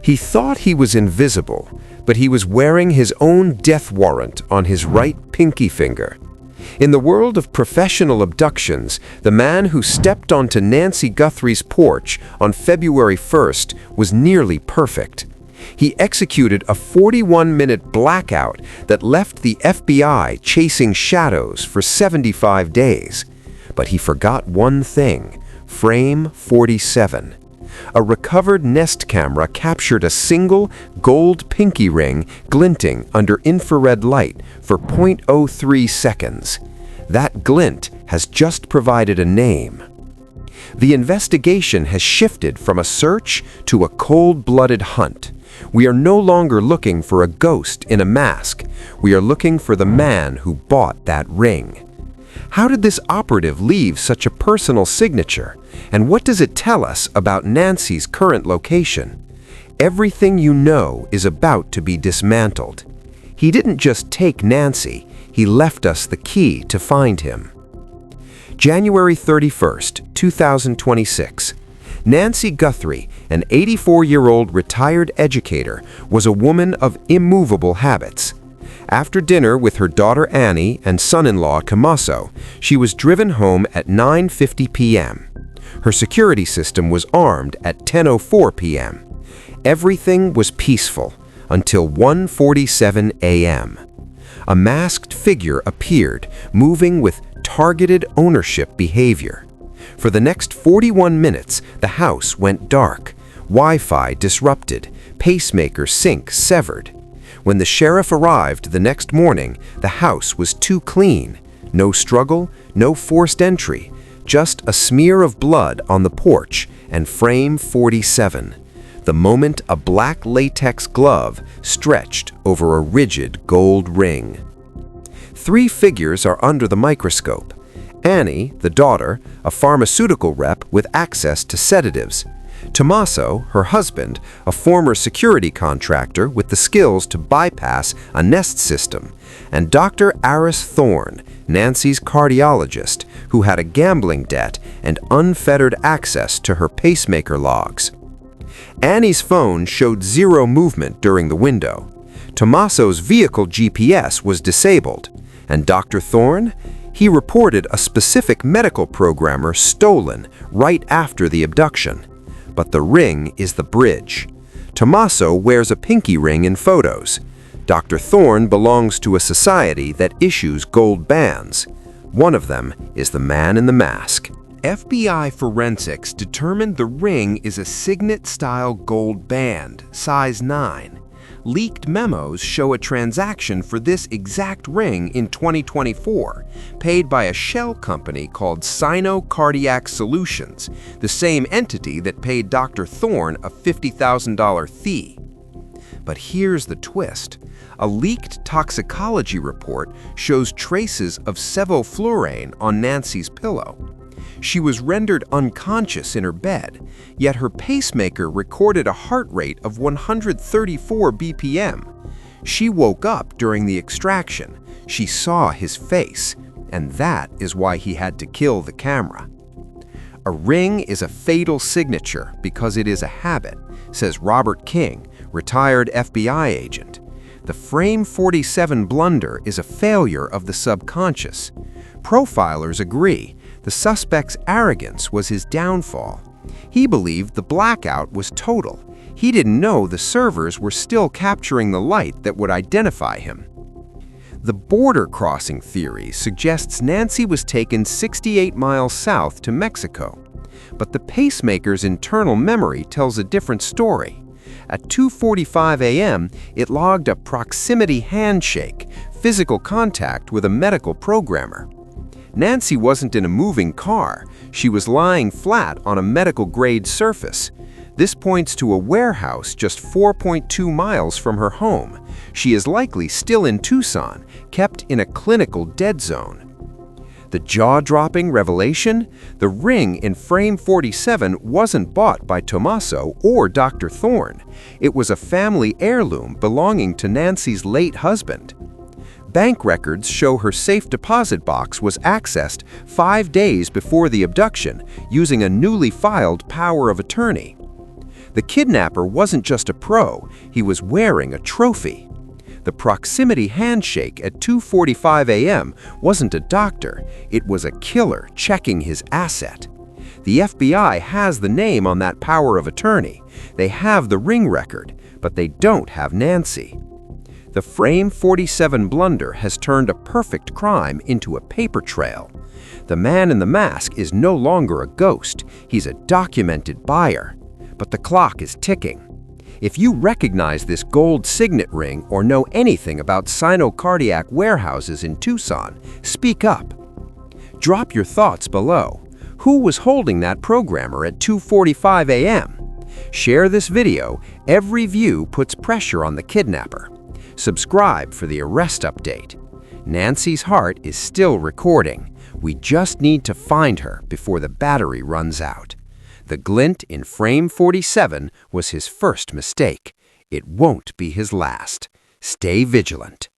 He thought he was invisible, but he was wearing his own death warrant on his right pinky finger. In the world of professional abductions, the man who stepped onto Nancy Guthrie's porch on February 1st was nearly perfect. He executed a 41-minute blackout that left the FBI chasing shadows for 75 days. But he forgot one thing: frame 47. A recovered Nest camera captured a single gold pinky ring glinting under infrared light for 0.03 seconds. That glint has just provided a name. The investigation has shifted from a search to a cold-blooded hunt. We are no longer looking for a ghost in a mask. We are looking for the man who bought that ring. How did this operative leave such a personal signature? And what does it tell us about Nancy's current location? Everything you know is about to be dismantled. He didn't just take Nancy, he left us the key to find him. January 31st, 2026. Nancy Guthrie, an 84-year-old retired educator, was a woman of immovable habits. After dinner with her daughter Annie and son-in-law Tommaso, she was driven home at 9:50 p.m. Her security system was armed at 10:04 p.m. Everything was peaceful until 1:47 a.m. A masked figure appeared, moving with targeted ownership behavior. For the next 41 minutes, the house went dark, Wi-Fi disrupted, pacemaker sync severed. When the sheriff arrived the next morning, the house was too clean. No struggle, no forced entry, just a smear of blood on the porch and frame 47. The moment a black latex glove stretched over a rigid gold ring. 3 figures are under the microscope. Annie, the daughter, a pharmaceutical rep with access to sedatives. Tommaso, her husband, a former security contractor with the skills to bypass a Nest system. And Dr. Aris Thorne, Nancy's cardiologist, who had a gambling debt and unfettered access to her pacemaker logs. Annie's phone showed 0 movement during the window. Tommaso's vehicle GPS was disabled. And Dr. Thorne? He reported a specific medical programmer stolen right after the abduction. But the ring is the bridge. Tommaso wears a pinky ring in photos. Dr. Thorne belongs to a society that issues gold bands. One of them is the man in the mask. FBI forensics determined the ring is a signet-style gold band, size 9. Leaked memos show a transaction for this exact ring in 2024, paid by a shell company called Sino Cardiac Solutions, the same entity that paid Dr. Thorne a $50,000 fee. But here's the twist. A leaked toxicology report shows traces of sevoflurane on Nancy's pillow. She was rendered unconscious in her bed, yet her pacemaker recorded a heart rate of 134 BPM. She woke up during the extraction. She saw his face, and that is why he had to kill the camera. A ring is a fatal signature because it is a habit, says Robert King, retired FBI agent. The frame 47 blunder is a failure of the subconscious. Profilers agree. The suspect's arrogance was his downfall. He believed the blackout was total. He didn't know the servers were still capturing the light that would identify him. The border crossing theory suggests Nancy was taken 68 miles south to Mexico. But the pacemaker's internal memory tells a different story. At 2:45 a.m., it logged a proximity handshake, physical contact with a medical programmer. Nancy wasn't in a moving car. She was lying flat on a medical-grade surface. This points to a warehouse just 4.2 miles from her home. She is likely still in Tucson, kept in a clinical dead zone. The jaw-dropping revelation? The ring in frame 47 wasn't bought by Tommaso or Dr. Thorne. It was a family heirloom belonging to Nancy's late husband. Bank records show her safe deposit box was accessed 5 days before the abduction using a newly filed power of attorney. The kidnapper wasn't just a pro, he was wearing a trophy. The proximity handshake at 2:45 a.m. wasn't a doctor, it was a killer checking his asset. The FBI has the name on that power of attorney. They have the ring record, but they don't have Nancy. The Frame 47 blunder has turned a perfect crime into a paper trail. The man in the mask is no longer a ghost, he's a documented buyer. But the clock is ticking. If you recognize this gold signet ring or know anything about sino-cardiac warehouses in Tucson, speak up. Drop your thoughts below. Who was holding that programmer at 2:45 a.m.? Share this video. Every view puts pressure on the kidnapper. Subscribe for the arrest update. Nancy's heart is still recording. We just need to find her before the battery runs out. The glint in Frame 47 was his first mistake. It won't be his last. Stay vigilant.